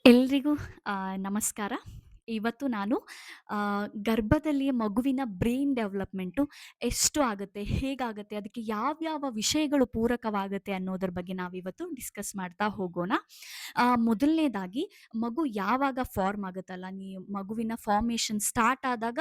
ಎಲ್ರಿಗೂ ನಮಸ್ಕಾರ. ಇವತ್ತು ನಾನು ಗರ್ಭದಲ್ಲಿಯ ಮಗುವಿನ ಬ್ರೈನ್ ಡೆವಲಪ್‌ಮೆಂಟು ಎಷ್ಟು ಆಗುತ್ತೆ? ಹೇಗಾಗುತ್ತೆ? ಅದಕ್ಕೆ ಯಾವ್ಯಾವ ವಿಷಯಗಳು ಪೂರಕವಾಗುತ್ತೆ? ಅನ್ನೋದ್ರ ಬಗ್ಗೆ ನಾವಿವತ್ತು ಡಿಸ್ಕಸ್ ಮಾಡ್ತಾ ಹೋಗೋಣ. ಮೊದಲನೇದಾಗಿ ಮಗು ಯಾವಾಗ ಫಾರ್ಮ್ ಆಗುತ್ತಲ್ಲ, ಮಗುವಿನ ಫಾರ್ಮೇಷನ್ ಸ್ಟಾರ್ಟ್ ಆದಾಗ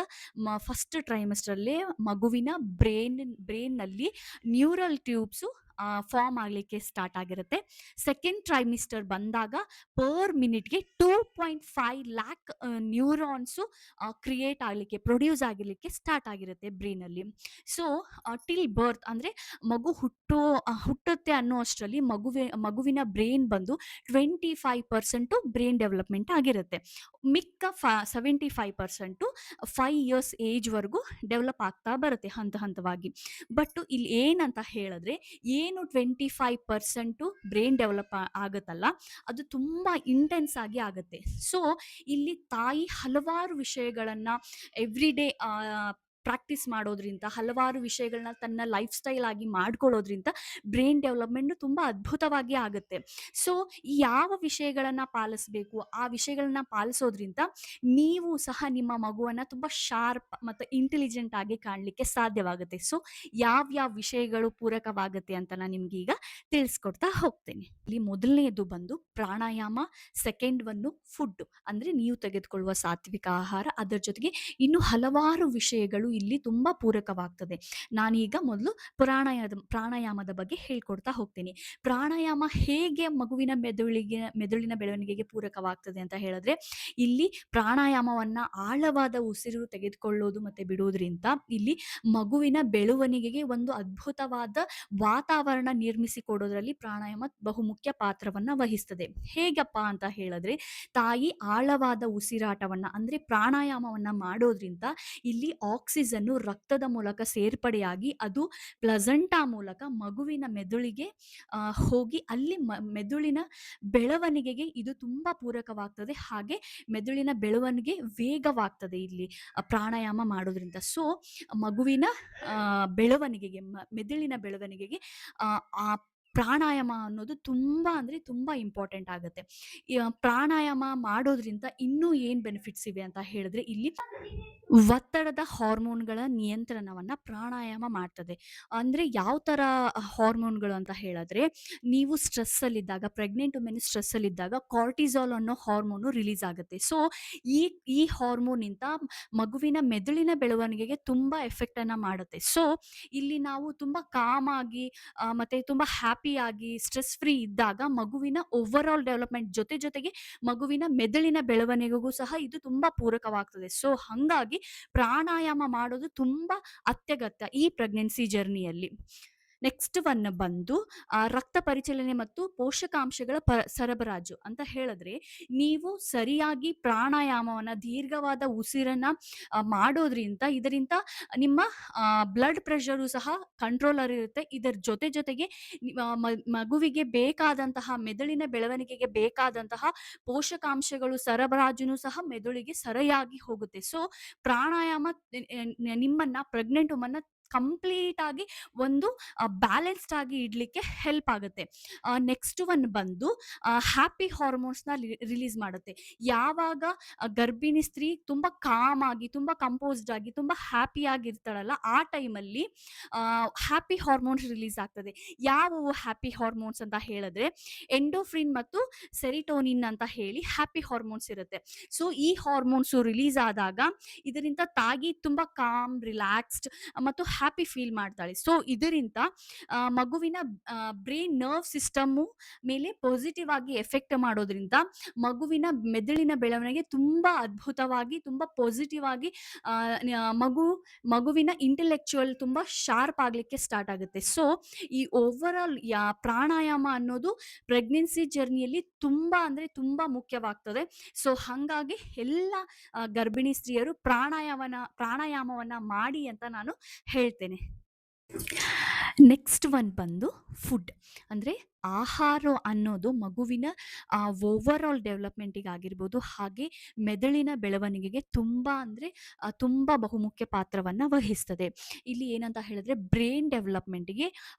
ಫಸ್ಟ್ ಟ್ರೈಮೆಸ್ಟರಲ್ಲೇ ಮಗುವಿನ ಬ್ರೈನ್‌ನಲ್ಲಿ ನ್ಯೂರಲ್ ಟ್ಯೂಬ್ಸು ಫಾರ್ಮ್ ಆಗಲಿಕ್ಕೆ ಸ್ಟಾರ್ಟ್ ಆಗಿರುತ್ತೆ. ಸೆಕೆಂಡ್ ಟ್ರೈಮಿಸ್ಟರ್ ಬಂದಾಗ ಪರ್ ಮಿನಿಟ್‌ಗೆ 2.5 ಲ್ಯಾಕ್ ನ್ಯೂರಾನ್ಸು ಕ್ರಿಯೇಟ್ ಆಗಲಿಕ್ಕೆ, ಪ್ರೊಡ್ಯೂಸ್ ಆಗಿರ್ಲಿಕ್ಕೆ ಸ್ಟಾರ್ಟ್ ಆಗಿರುತ್ತೆ ಬ್ರೈನಲ್ಲಿ. ಸೊ, ಟಿಲ್ ಬರ್ತ್ ಅಂದರೆ ಮಗು ಹುಟ್ಟುತ್ತೆ ಅನ್ನೋ ಅಷ್ಟರಲ್ಲಿ ಮಗುವಿನ ಬ್ರೈನ್ ಬಂದು 25% ಬ್ರೈನ್ ಡೆವಲಪ್‌ಮೆಂಟ್ ಆಗಿರುತ್ತೆ. ಮಿಕ್ಕ 75% 5 ಇಯರ್ಸ್ ಏಜ್‌ವರೆಗೂ ಡೆವಲಪ್ ಆಗ್ತಾ ಬರುತ್ತೆ ಹಂತ ಹಂತವಾಗಿ. ಬಟ್ ಇಲ್ಲಿ ಏನಂತ ಹೇಳಿದ್ರೆ, ಏನು 25% ಬ್ರೈನ್ ಡೆವಲಪ್ ಆಗುತ್ತಲ್ಲ, ಅದು ತುಂಬಾ ಇಂಟೆನ್ಸ್ ಆಗಿ ಆಗುತ್ತೆ. ಸೊ, ಇಲ್ಲಿ ತಾಯಿ ಹಲವಾರು ವಿಷಯಗಳನ್ನ ಎವ್ರಿ ಡೇ ಪ್ರಾಕ್ಟೀಸ್ ಮಾಡೋದ್ರಿಂದ, ಹಲವಾರು ವಿಷಯಗಳನ್ನ ತನ್ನ ಲೈಫ್ ಸ್ಟೈಲ್ ಆಗಿ ಮಾಡ್ಕೊಳ್ಳೋದ್ರಿಂದ ಬ್ರೈನ್ ಡೆವಲಪ್‌ಮೆಂಟ್ ತುಂಬಾ ಅದ್ಭುತವಾಗಿ ಆಗುತ್ತೆ. ಸೊ, ಯಾವ ವಿಷಯಗಳನ್ನ ಪಾಲಿಸಬೇಕು, ಆ ವಿಷಯಗಳನ್ನ ಪಾಲಿಸೋದ್ರಿಂದ ನೀವು ಸಹ ನಿಮ್ಮ ಮಗುವನ್ನ ತುಂಬಾ ಶಾರ್ಪ್ ಮತ್ತು ಇಂಟೆಲಿಜೆಂಟ್ ಆಗಿ ಕಾಣಲಿಕ್ಕೆ ಸಾಧ್ಯವಾಗುತ್ತೆ. ಸೊ, ಯಾವ್ಯಾವ ವಿಷಯಗಳು ಪೂರಕವಾಗುತ್ತೆ ಅಂತ ನಾನು ನಿಮ್ಗೀಗ ತಿಳಿಸ್ಕೊಡ್ತಾ ಹೋಗ್ತೇನೆ. ಇಲ್ಲಿ ಮೊದಲನೆಯದು ಬಂದು ಪ್ರಾಣಾಯಾಮ, ಸೆಕೆಂಡ್ ಒನ್ನು ಫುಡ್ ಅಂದ್ರೆ ನೀವು ತೆಗೆದುಕೊಳ್ಳುವ ಸಾತ್ವಿಕ ಆಹಾರ, ಅದರ ಜೊತೆಗೆ ಇನ್ನು ಹಲವಾರು ವಿಷಯಗಳು ಇಲ್ಲಿ ತುಂಬಾ ಪೂರಕವಾಗ್ತದೆ. ನಾನೀಗ ಮೊದಲು ಪ್ರಾಣಾಯಾಮದ ಬಗ್ಗೆ ಹೇಳ್ಕೊಡ್ತಾ ಹೋಗ್ತೀನಿ. ಪ್ರಾಣಾಯಾಮ ಹೇಗೆ ಮಗುವಿನ ಮೆದುಳಿನ ಬೆಳವಣಿಗೆಗೆ ಪೂರಕವಾಗ್ತದೆ ಅಂತ ಹೇಳಿದ್ರೆ, ಇಲ್ಲಿ ಪ್ರಾಣಾಯಾಮವನ್ನ ಆಳವಾದ ಉಸಿರು ತೆಗೆದುಕೊಳ್ಳೋದು ಮತ್ತೆ ಬಿಡೋದ್ರಿಂದ ಇಲ್ಲಿ ಮಗುವಿನ ಬೆಳವಣಿಗೆಗೆ ಒಂದು ಅದ್ಭುತವಾದ ವಾತಾವರಣ ನಿರ್ಮಿಸಿಕೊಡೋದ್ರಲ್ಲಿ ಪ್ರಾಣಾಯಾಮ ಬಹುಮುಖ್ಯ ಪಾತ್ರವನ್ನ ವಹಿಸ್ತದೆ. ಹೇಗಪ್ಪ ಅಂತ ಹೇಳಿದ್ರೆ, ತಾಯಿ ಆಳವಾದ ಉಸಿರಾಟವನ್ನ ಅಂದ್ರೆ ಪ್ರಾಣಾಯಾಮವನ್ನ ಮಾಡೋದ್ರಿಂದ ಇಲ್ಲಿ ಆಕ್ಸಿಜನ್ನು ರಕ್ತದ ಮೂಲಕ ಸೇರ್ಪಡೆಯಾಗಿ ಅದು ಪ್ಲಸೆಂಟಾ ಮೂಲಕ ಮಗುವಿನ ಮೆದುಳಿಗೆ ಹೋಗಿ ಅಲ್ಲಿ ಮೆದುಳಿನ ಬೆಳವಣಿಗೆಗೆ ಇದು ತುಂಬಾ ಪೂರಕವಾಗ್ತದೆ. ಹಾಗೆ ಮೆದುಳಿನ ಬೆಳವಣಿಗೆ ವೇಗವಾಗ್ತದೆ ಇಲ್ಲಿ ಪ್ರಾಣಾಯಾಮ ಮಾಡೋದ್ರಿಂದ. ಸೊ, ಮಗುವಿನ ಬೆಳವಣಿಗೆಗೆ, ಮೆದುಳಿನ ಬೆಳವಣಿಗೆಗೆ ಆ ಪ್ರಾಣಾಯಾಮ ಅನ್ನೋದು ತುಂಬಾ ಅಂದ್ರೆ ತುಂಬಾ ಇಂಪಾರ್ಟೆಂಟ್ ಆಗುತ್ತೆ. ಪ್ರಾಣಾಯಾಮ ಮಾಡೋದ್ರಿಂದ ಇನ್ನೂ ಏನ್ ಬೆನಿಫಿಟ್ಸ್ ಇವೆ ಅಂತ ಹೇಳಿದ್ರೆ, ಇಲ್ಲಿ ಒತ್ತಡದ ಹಾರ್ಮೋನ್ಗಳ ನಿಯಂತ್ರಣವನ್ನ ಪ್ರಾಣಾಯಾಮ ಮಾಡ್ತದೆ. ಅಂದ್ರೆ ಯಾವ ತರ ಹಾರ್ಮೋನ್ಗಳು ಅಂತ ಹೇಳಿದ್ರೆ, ನೀವು ಸ್ಟ್ರೆಸ್ ಅಲ್ಲಿದ್ದಾಗ, ಪ್ರೆಗ್ನೆಂಟ್ ವುಮೆನ್ ಸ್ಟ್ರೆಸ್ ಅಲ್ಲಿದ್ದಾಗ ಕಾರ್ಟಿಸಾಲ್ ಅನ್ನೋ ಹಾರ್ಮೋನು ರಿಲೀಸ್ ಆಗುತ್ತೆ. ಸೊ, ಈ ಈ ಹಾರ್ಮೋನ್ ಇಂದ ಮಗುವಿನ ಮೆದುಳಿನ ಬೆಳವಣಿಗೆಗೆ ತುಂಬಾ ಎಫೆಕ್ಟ್ ಅನ್ನ ಮಾಡುತ್ತೆ. ಸೊ, ಇಲ್ಲಿ ನಾವು ತುಂಬಾ ಕಾಮ್ ಆಗಿ ಮತ್ತೆ ತುಂಬಾ ಹ್ಯಾಪಿ ಆಗಿ ಸ್ಟ್ರೆಸ್ ಫ್ರೀ ಇದ್ದಾಗ ಮಗುವಿನ ಓವರ್ ಆಲ್ ಡೆವಲಪ್ಮೆಂಟ್ ಜೊತೆಗೆ ಮಗುವಿನ ಮೆದುಳಿನ ಬೆಳವಣಿಗೆಗೂ ಸಹ ಇದು ತುಂಬಾ ಪೂರಕವಾಗ್ತದೆ. ಸೊ, ಹಂಗಾಗಿ ಪ್ರಾಣಾಯಾಮ ಮಾಡೋದು ತುಂಬಾ ಅತ್ಯಗತ್ಯ ಈ ಪ್ರೆಗ್ನೆನ್ಸಿ ಜರ್ನಿಯಲ್ಲಿ. ನೆಕ್ಸ್ಟ್ ಒನ್ ಬಂದು ರಕ್ತ ಪರಿಚಲನೆ ಮತ್ತು ಪೋಷಕಾಂಶಗಳ ಸರಬರಾಜು ಅಂತ ಹೇಳಿದ್ರೆ, ನೀವು ಸರಿಯಾಗಿ ಪ್ರಾಣಾಯಾಮವನ್ನ, ದೀರ್ಘವಾದ ಉಸಿರನ್ನ ಇದರಿಂದ ನಿಮ್ಮ ಬ್ಲಡ್ ಪ್ರೆಷರು ಸಹ ಕಂಟ್ರೋಲ್ ಇರುತ್ತೆ. ಇದರ ಜೊತೆಗೆ ಮಗುವಿಗೆ ಬೇಕಾದಂತಹ, ಮೆದುಳಿನ ಬೆಳವಣಿಗೆಗೆ ಬೇಕಾದಂತಹ ಪೋಷಕಾಂಶಗಳು ಸರಬರಾಜುನು ಸಹ ಮೆದುಳಿಗೆ ಸರಿಯಾಗಿ ಹೋಗುತ್ತೆ. ಸೊ, ಪ್ರಾಣಾಯಾಮ ನಿಮ್ಮನ್ನ, ಪ್ರೆಗ್ನೆಂಟ್ ವುಮನ್ನ ಕಂಪ್ಲೀಟ್ ಆಗಿ ಒಂದು ಬ್ಯಾಲೆನ್ಸ್ಡ್ ಆಗಿ ಇಡ್ಲಿಕ್ಕೆ ಹೆಲ್ಪ್ ಆಗುತ್ತೆ. ನೆಕ್ಸ್ಟ್ ಒನ್ ಬಂದು ಹ್ಯಾಪಿ ಹಾರ್ಮೋನ್ಸ್‌ನ ರಿಲೀಸ್ ಮಾಡುತ್ತೆ. ಯಾವಾಗ ಗರ್ಭಿಣಿ ಸ್ತ್ರೀ ತುಂಬಾ ಕಾಮ್ ಆಗಿ, ತುಂಬಾ ಕಂಪೋಸ್ಡ್ ಆಗಿ, ತುಂಬಾ ಹ್ಯಾಪಿ ಆಗಿ ಇರ್ತಾಳಲ್ಲ, ಆ ಟೈಮಲ್ಲಿ ಹ್ಯಾಪಿ ಹಾರ್ಮೋನ್ಸ್ ರಿಲೀಸ್ ಆಗ್ತದೆ. ಯಾವುವು ಹ್ಯಾಪಿ ಹಾರ್ಮೋನ್ಸ್ ಅಂತ ಹೇಳಿದ್ರೆ, ಎಂಡೋಫ್ರಿನ್ ಮತ್ತು ಸೆರಿಟೋನಿನ್ ಅಂತ ಹೇಳಿ ಹ್ಯಾಪಿ ಹಾರ್ಮೋನ್ಸ್ ಇರುತ್ತೆ. ಸೊ, ಈ ಹಾರ್ಮೋನ್ಸ್ ರಿಲೀಸ್ ಆದಾಗ ಇದರಿಂದ ತಾಯಿ ತುಂಬಾ ಕಾಮ್, ರಿಲ್ಯಾಕ್ಸ್ಡ್ ಮತ್ತು ಹ್ಯಾಪಿ ಫೀಲ್ ಮಾಡ್ತಾಳೆ. ಸೊ, ಇದರಿಂದ ಮಗುವಿನ ಬ್ರೈನ್ ನರ್ವ್ ಸಿಸ್ಟಮ್ಮು ಮೇಲೆ ಪಾಸಿಟಿವ್ ಆಗಿ ಎಫೆಕ್ಟ್ ಮಾಡೋದ್ರಿಂದ ಮಗುವಿನ ಮೆದುಳಿನ ಬೆಳವಣಿಗೆ ತುಂಬಾ ಅದ್ಭುತವಾಗಿ, ತುಂಬಾ ಪಾಸಿಟಿವ್ ಆಗಿ ಮಗುವಿನ ಇಂಟೆಲೆಕ್ಚುಯಲ್ ತುಂಬಾ ಶಾರ್ಪ್ ಆಗ್ಲಿಕ್ಕೆ ಸ್ಟಾರ್ಟ್ ಆಗುತ್ತೆ. ಸೊ, ಈ ಓವರ್ ಆಲ್ ಪ್ರಾಣಾಯಾಮ ಅನ್ನೋದು ಪ್ರೆಗ್ನೆನ್ಸಿ ಜರ್ನಿಯಲ್ಲಿ ತುಂಬಾ ಅಂದ್ರೆ ತುಂಬಾ ಮುಖ್ಯವಾಗ್ತದೆ. ಸೊ, ಹಂಗಾಗಿ ಎಲ್ಲ ಗರ್ಭಿಣಿ ಸ್ತ್ರೀಯರು ಪ್ರಾಣಾಯಾಮವನ್ನ ಮಾಡಿ ಅಂತ ನಾನು ಹೇಳ್ತೇನೆ. ನೆಕ್ಸ್ಟ್ ಒನ್ ಬಂದು ಫುಡ್. ಅಂದ್ರೆ ಆಹಾರ ಅನ್ನೋದು ಮಗುವಿನ ಓವರಾಲ್ ಡೆವಲಪ್‌ಮೆಂಟಿಗಾಗಿರ್ಬೋದು, ಹಾಗೆ ಮೆದುಳಿನ ಬೆಳವಣಿಗೆಗೆ ತುಂಬಾ ಅಂದ್ರೆ ತುಂಬಾ ಬಹುಮುಖ್ಯ ಪಾತ್ರವನ್ನ ವಹಿಸ್ತದೆ. ಇಲ್ಲಿ ಏನಂತ ಹೇಳಿದ್ರೆ ಬ್ರೈನ್ ಡೆವಲಪ್‌ಮೆಂಟ್‌ಗೆ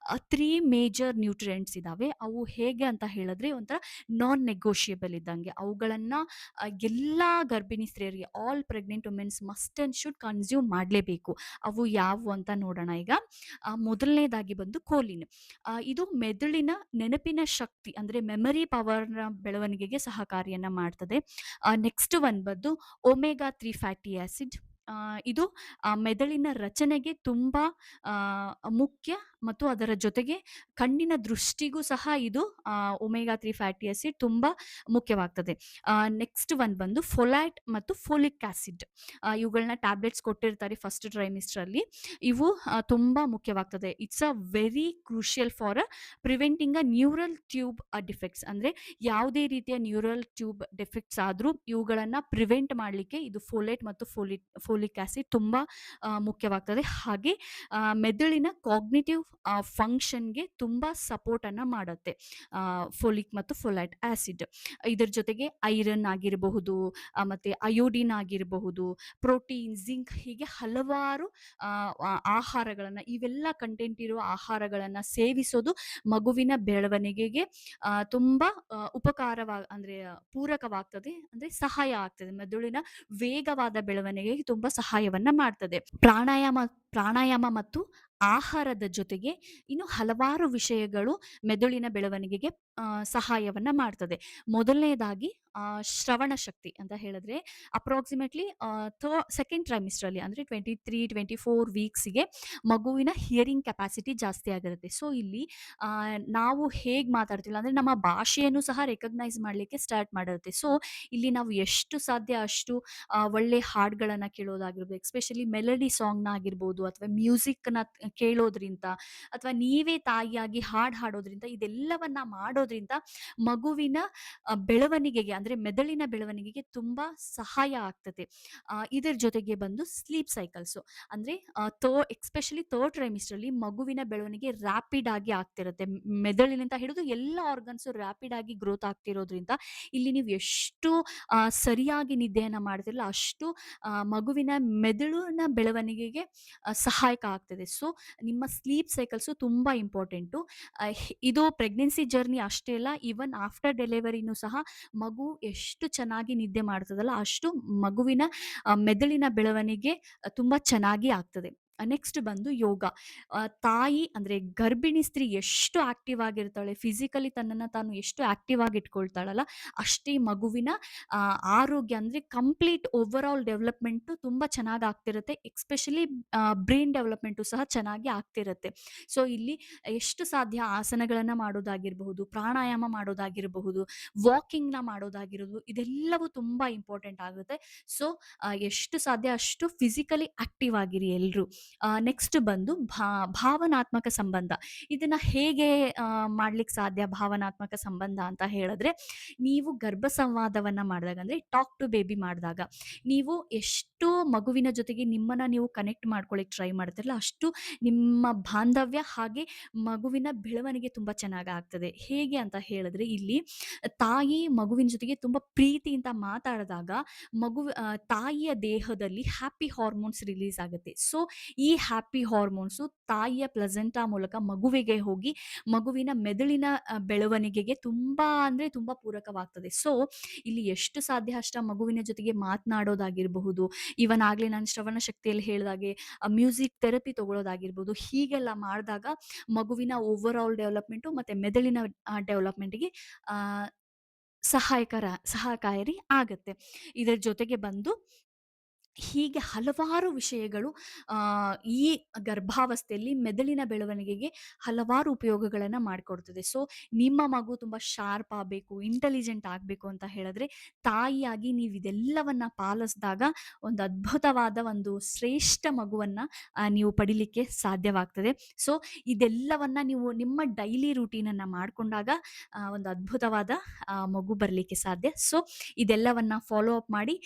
3 ಮೇಜರ್ ನ್ಯೂಟ್ರಿಯೆಂಟ್ಸ್ ಇದಾವೆ. ಅವು ಹೇಗೆ ಅಂತ ಹೇಳಿದ್ರೆ ಒಂಥರ ನಾನ್ ನೆಗೋಷಿಯಬಲ್ ಇದ್ದಂಗೆ. ಅವುಗಳನ್ನ ಎಲ್ಲಾ ಗರ್ಭಿಣಿ ಸ್ತ್ರೀಯರಿಗೆ all pregnant womens must and should consume ಮಾಡ್ಲೇಬೇಕು. ಅವು ಯಾವುವು ಅಂತ ನೋಡೋಣ ಈಗ. ಮೊದಲನೇದಾಗಿ ಬಂದು ಕೋಲಿನ್. ಇದು ಮೆದುಳಿನ ನೆನಪಿನ ಶಕ್ತಿ ಅಂದ್ರೆ ಮೆಮರಿ ಪವರ್‌ನ ಬೆಳವಣಿಗೆಗೆ ಸಹಕಾರಿಯನ್ನ ಮಾಡ್ತದೆ. ನೆಕ್ಸ್ಟ್ ಒನ್ ಬಂದು ಒಮೆಗಾ 3 ಫ್ಯಾಟಿ ಆಸಿಡ್. ಇದು ಮೆದುಳಿನ ರಚನೆಗೆ ತುಂಬಾ ಮುಖ್ಯ ಮತ್ತು ಅದರ ಜೊತೆಗೆ ಕಣ್ಣಿನ ದೃಷ್ಟಿಗೂ ಸಹ ಇದು ಒಮೆಗಾ 3 ಫ್ಯಾಟಿ ಆಸಿಡ್ ತುಂಬಾ ಮುಖ್ಯವಾಗ್ತದೆ. ನೆಕ್ಸ್ಟ್ ಒನ್ ಬಂದು ಫೊಲೈಟ್ ಮತ್ತು ಫೋಲಿಕ್ ಆಸಿಡ್. ಇವುಗಳನ್ನ ಟ್ಯಾಬ್ಲೆಟ್ಸ್ ಕೊಟ್ಟಿರ್ತಾರೆ ಫಸ್ಟ್ ಟ್ರೈಮಿಸ್ಟರ್ ಅಲ್ಲಿ. ಇವು ತುಂಬಾ ಮುಖ್ಯವಾಗ್ತದೆ. It's a very crucial for preventing a neural tube defects. ಅಂದ್ರೆ ಯಾವುದೇ ರೀತಿಯ ನ್ಯೂರಲ್ ಟ್ಯೂಬ್ ಡಿಫೆಕ್ಟ್ಸ್ ಆದ್ರೂ ಇವುಗಳನ್ನ ಪ್ರಿವೆಂಟ್ ಮಾಡ್ಲಿಕ್ಕೆ ಇದು ಫೋಲೇಟ್ ಮತ್ತು ಫೋಲಿಕ್ ಆಸಿಡ್ ತುಂಬಾ ಮುಖ್ಯವಾಗ್ತದೆ. ಹಾಗೆ ಮೆದುಳಿನ ಕಾಗ್ನಿಟಿವ್ ಫಂಕ್ಷನ್‌ಗೆ ತುಂಬಾ ಸಪೋರ್ಟ್ ಅನ್ನ ಮಾಡುತ್ತೆ ಫೋಲಿಕ್ ಮತ್ತು ಫೋಲೈಟ್ ಆಸಿಡ್. ಇದರ ಜೊತೆಗೆ ಐರನ್ ಆಗಿರಬಹುದು, ಮತ್ತೆ ಅಯೋಡಿನ್ ಆಗಿರಬಹುದು, ಪ್ರೋಟೀನ್, ಜಿಂಕ್ ಹೀಗೆ ಹಲವಾರು ಆಹಾರಗಳನ್ನ, ಇವೆಲ್ಲ ಕಂಟೆಂಟ್ ಇರುವ ಆಹಾರಗಳನ್ನ ಸೇವಿಸೋದು ಮಗುವಿನ ಬೆಳವಣಿಗೆಗೆ ತುಂಬಾ ಅಂದ್ರೆ ಪೂರಕವಾಗ್ತದೆ, ಅಂದ್ರೆ ಸಹಾಯ ಆಗ್ತದೆ. ಮೆದುಳಿನ ವೇಗವಾದ ಬೆಳವಣಿಗೆಗೆ ತುಂಬಾ ಸಹಾಯವನ್ನ ಮಾಡ್ತದೆ. ಪ್ರಾಣಾಯಾಮ ಮತ್ತು ಆಹಾರದ ಜೊತೆಗೆ ಇನ್ನು ಹಲವಾರು ವಿಷಯಗಳು ಮೆದುಳಿನ ಬೆಳವಣಿಗೆಗೆ ಸಹಾಯವನ್ನ ಮಾಡ್ತದೆ. ಮೊದಲನೇದಾಗಿ ಶ್ರವಣ ಶಕ್ತಿ ಅಂತ ಹೇಳಿದ್ರೆ ಅಪ್ರಾಕ್ಸಿಮೇಟ್ಲಿ ಸೆಕೆಂಡ್ ಟ್ರೈಮಿಸ್ಟರ್ ಅಲ್ಲಿ ಅಂದ್ರೆ 23-24 ವೀಕ್ಸ್‌ಗೆ ಮಗುವಿನ ಹಿಯರಿಂಗ್ ಕೆಪಾಸಿಟಿ ಜಾಸ್ತಿ ಆಗಿರುತ್ತೆ. ಸೊ ಇಲ್ಲಿ ನಾವು ಹೇಗ್ ಮಾತಾಡ್ತಿಲ್ಲ ಅಂದ್ರೆ ನಮ್ಮ ಭಾಷೆಯನ್ನು ಸಹ ರೆಕಗ್ನೈಸ್ ಮಾಡ್ಲಿಕ್ಕೆ ಸ್ಟಾರ್ಟ್ ಮಾಡಿರುತ್ತೆ. ಸೊ ಇಲ್ಲಿ ನಾವು ಎಷ್ಟು ಸಾಧ್ಯ ಅಷ್ಟು ಒಳ್ಳೆ ಹಾಡುಗಳನ್ನ ಕೇಳೋದಾಗಿರ್ಬೋದು, ಎಸ್ಪೆಷಲಿ ಮೆಲಡಿ ಸಾಂಗ್‌ನ ಆಗಿರ್ಬೋದು ಅಥವಾ ಮ್ಯೂಸಿಕ್‌ನ ಕೇಳೋದ್ರಿಂದ ಅಥವಾ ನೀವೇ ತಾಯಿಯಾಗಿ ಹಾಡು ಹಾಡೋದ್ರಿಂದ, ಇದೆಲ್ಲವನ್ನ ಮಾಡೋದ್ರಿಂದ ಮಗುವಿನ ಬೆಳವಣಿಗೆಗೆ ಅಂದ್ರೆ ಮೆದುಳಿನ ಬೆಳವಣಿಗೆಗೆ ತುಂಬಾ ಸಹಾಯ ಆಗ್ತದೆ. ಇದರ ಜೊತೆಗೆ ಬಂದು ಸ್ಲೀಪ್ ಸೈಕಲ್ಸು ಅಂದ್ರೆ ಎಸ್ಪೆಷಲಿ ಥರ್ಡ್ ಟ್ರೈಮಿಸ್ಟರ್ ಅಲ್ಲಿ ಮಗುವಿನ ಬೆಳವಣಿಗೆ ರ್ಯಾಪಿಡ್ ಆಗಿ ಆಗ್ತಿರುತ್ತೆ. ಮೆದುಳಿನಿಂದ ಹಿಡಿದು ಎಲ್ಲ ಆರ್ಗನ್ಸ್ ರ್ಯಾಪಿಡ್ ಆಗಿ ಗ್ರೋತ್ ಆಗ್ತಿರೋದ್ರಿಂದ ಇಲ್ಲಿ ನೀವು ಎಷ್ಟು ಸರಿಯಾಗಿ ನಿದ್ದೆಯನ್ನ ಮಾಡ್ತಿರಲ್ಲ ಅಷ್ಟು ಮಗುವಿನ ಮೆದುಳಿನ ಬೆಳವಣಿಗೆಗೆ ಸಹಾಯಕ ಆಗ್ತದೆ. ಸೊ ನಿಮ್ಮ ಸ್ಲೀಪ್ ಸೈಕಲ್ಸು ತುಂಬಾ ಇಂಪಾರ್ಟೆಂಟು. ಇದು ಪ್ರೆಗ್ನೆನ್ಸಿ ಜರ್ನಿ ಅಷ್ಟೇ ಅಲ್ಲ, ಈವನ್ ಆಫ್ಟರ್ ಡೆಲಿವರಿನೂ ಸಹ ಮಗು ಎಷ್ಟು ಚೆನ್ನಾಗಿ ನಿದ್ದೆ ಮಾಡ್ತದಲ್ಲ ಅಷ್ಟು ಮಗುವಿನ ಮೆದುಳಿನ ಬೆಳವಣಿಗೆ ತುಂಬಾ ಚೆನ್ನಾಗಿ ಆಗ್ತದೆ. ನೆಕ್ಸ್ಟ್ ಬಂದು ಯೋಗ. ತಾಯಿ ಅಂದ್ರೆ ಗರ್ಭಿಣಿ ಸ್ತ್ರೀ ಎಷ್ಟು ಆಕ್ಟಿವ್ ಆಗಿರ್ತಾಳೆ, ಫಿಸಿಕಲಿ ತನ್ನನ್ನ ತಾನು ಎಷ್ಟು ಆಕ್ಟಿವ್ ಆಗಿ ಇಟ್ಕೊಳ್ತಾಳಲ್ಲ ಅಷ್ಟೇ ಮಗುವಿನ ಆರೋಗ್ಯ ಅಂದ್ರೆ ಕಂಪ್ಲೀಟ್ ಓವರ್ ಆಲ್ ಡೆವಲಪ್ಮೆಂಟ್ ತುಂಬಾ ಚೆನ್ನಾಗಿ ಆಗ್ತಿರುತ್ತೆ. ಎಸ್ಪೆಷಲಿ ಬ್ರೈನ್ ಡೆವಲಪ್ಮೆಂಟು ಸಹ ಚೆನ್ನಾಗಿ ಆಗ್ತಿರುತ್ತೆ. ಸೊ ಇಲ್ಲಿ ಎಷ್ಟು ಸಾಧ್ಯ ಆಸನಗಳನ್ನ ಮಾಡೋದಾಗಿರಬಹುದು, ಪ್ರಾಣಾಯಾಮ ಮಾಡೋದಾಗಿರಬಹುದು, ವಾಕಿಂಗ್‌ನ ಮಾಡೋದಾಗಿರೋದು, ಇದೆಲ್ಲವೂ ತುಂಬಾ ಇಂಪಾರ್ಟೆಂಟ್ ಆಗುತ್ತೆ. ಸೊ ಎಷ್ಟು ಸಾಧ್ಯ ಅಷ್ಟು ಫಿಸಿಕಲಿ ಆಕ್ಟಿವ್ ಆಗಿರಿ ಎಲ್ರು. ನೆಕ್ಸ್ಟ್ ಬಂದು ಭಾವನಾತ್ಮಕ ಸಂಬಂಧ. ಇದನ್ನ ಹೇಗೆ ಮಾಡ್ಲಿಕ್ಕೆ ಸಾಧ್ಯ ಭಾವನಾತ್ಮಕ ಸಂಬಂಧ ಅಂತ ಹೇಳಿದ್ರೆ, ನೀವು ಗರ್ಭ ಸಂವಾದವನ್ನ ಮಾಡಿದಾಗ ಅಂದ್ರೆ ಟಾಕ್ ಟು ಬೇಬಿ ಮಾಡಿದಾಗ ನೀವು ಎಷ್ಟು ಮಗುವಿನ ಜೊತೆಗೆ ನಿಮ್ಮನ್ನ ನೀವು ಕನೆಕ್ಟ್ ಮಾಡ್ಕೊಳ್ಳಿಕ್ ಟ್ರೈ ಮಾಡ್ತಿರಲ್ಲ ಅಷ್ಟು ನಿಮ್ಮ ಬಾಂಧವ್ಯ ಹಾಗೆ ಮಗುವಿನ ಬೆಳವಣಿಗೆ ತುಂಬಾ ಚೆನ್ನಾಗಿ ಆಗ್ತದೆ. ಹೇಗೆ ಅಂತ ಹೇಳಿದ್ರೆ ಇಲ್ಲಿ ತಾಯಿ ಮಗುವಿನ ಜೊತೆಗೆ ತುಂಬಾ ಪ್ರೀತಿಯಿಂದ ಮಾತಾಡಿದಾಗ ತಾಯಿಯ ದೇಹದಲ್ಲಿ ಹ್ಯಾಪಿ ಹಾರ್ಮೋನ್ಸ್ ರಿಲೀಸ್ ಆಗುತ್ತೆ. ಸೊ ಈ ಹ್ಯಾಪಿ ಹಾರ್ಮೋನ್ಸು ತಾಯಿಯ ಪ್ಲಸೆಂಟಾ ಮೂಲಕ ಮಗುವಿಗೆ ಹೋಗಿ ಮಗುವಿನ ಮೆದುಳಿನ ಬೆಳವಣಿಗೆಗೆ ತುಂಬಾ ಅಂದ್ರೆ ತುಂಬಾ ಪೂರಕವಾಗ್ತದೆ. ಸೊ ಇಲ್ಲಿ ಎಷ್ಟು ಸಾಧ್ಯ ಅಷ್ಟ ಮಗುವಿನ ಜೊತೆಗೆ ಮಾತನಾಡೋದಾಗಿರಬಹುದು, ಇವನ್ ಆಗ್ಲೇ ನಾನು ಶ್ರವಣ ಶಕ್ತಿಯಲ್ಲಿ ಹೇಳಿದಾಗೆ ಮ್ಯೂಸಿಕ್ ಥೆರಪಿ ತಗೊಳ್ಳೋದಾಗಿರ್ಬೋದು, ಹೀಗೆಲ್ಲ ಮಾಡಿದಾಗ ಮಗುವಿನ ಓವರ್ ಆಲ್ ಡೆವಲಪ್ಮೆಂಟು ಮತ್ತೆ ಮೆದುಳಿನ ಡೆವಲಪ್ಮೆಂಟ್‌ಗೆ ಆ ಸಹಕಾರಿ ಆಗತ್ತೆ. ಇದರ ಜೊತೆಗೆ ಬಂದು ಹೀಗೆ ಹಲವಾರು ವಿಷಯಗಳು ಈ ಗರ್ಭಾವಸ್ಥೆಯಲ್ಲಿ ಮೆದುಳಿನ ಬೆಳವಣಿಗೆಗೆ ಹಲವಾರು ಉಪಯೋಗಗಳನ್ನ ಮಾಡಿಕೊಡ್ತದೆ. ಸೊ ನಿಮ್ಮ ಮಗು ತುಂಬಾ ಶಾರ್ಪ್ ಆಗ್ಬೇಕು, ಇಂಟೆಲಿಜೆಂಟ್ ಆಗ್ಬೇಕು ಅಂತ ಹೇಳಿದ್ರೆ ತಾಯಿಯಾಗಿ ನೀವು ಇದೆಲ್ಲವನ್ನ ಪಾಲಿಸಿದಾಗ ಒಂದು ಅದ್ಭುತವಾದ ಒಂದು ಶ್ರೇಷ್ಠ ಮಗುವನ್ನ ನೀವು ಪಡಿಲಿಕ್ಕೆ ಸಾಧ್ಯವಾಗ್ತದೆ. ಸೊ ಇದೆಲ್ಲವನ್ನ ನೀವು ನಿಮ್ಮ ಡೈಲಿ ರೂಟೀನ್ ಅನ್ನ ಮಾಡ್ಕೊಂಡಾಗ ಒಂದು ಅದ್ಭುತವಾದ ಮಗು ಬರ್ಲಿಕ್ಕೆ ಸಾಧ್ಯ. ಸೊ ಇದೆಲ್ಲವನ್ನ ಫಾಲೋ ಅಪ್ ಮಾಡಿ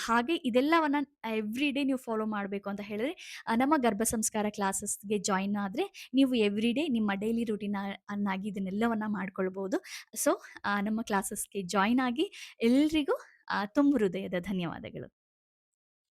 ಹಾಗೆ ಇದೆಲ್ಲವನ್ನ ಎವ್ರಿ ಡೇ ನೀವು ಫಾಲೋ ಮಾಡಬೇಕು ಅಂತ ಹೇಳಿದ್ರೆ ನಮ್ಮ ಗರ್ಭ ಸಂಸ್ಕಾರ ಕ್ಲಾಸಸ್‌ಗೆ ಜಾಯಿನ್ ಆದ್ರೆ ನೀವು ಎವ್ರಿ ಡೇ ನಿಮ್ಮ ಡೈಲಿ ರೂಟೀನ್ ಅನ್ನಾಗಿ ಇದನ್ನೆಲ್ಲವನ್ನ ಮಾಡ್ಕೊಳ್ಬಹುದು. ಸೊ, ನಮ್ಮ ಕ್ಲಾಸಸ್‌ಗೆ ಜಾಯಿನ್ ಆಗಿ ಎಲ್ರಿಗೂ ತುಂಬು ಹೃದಯದ ಧನ್ಯವಾದಗಳು.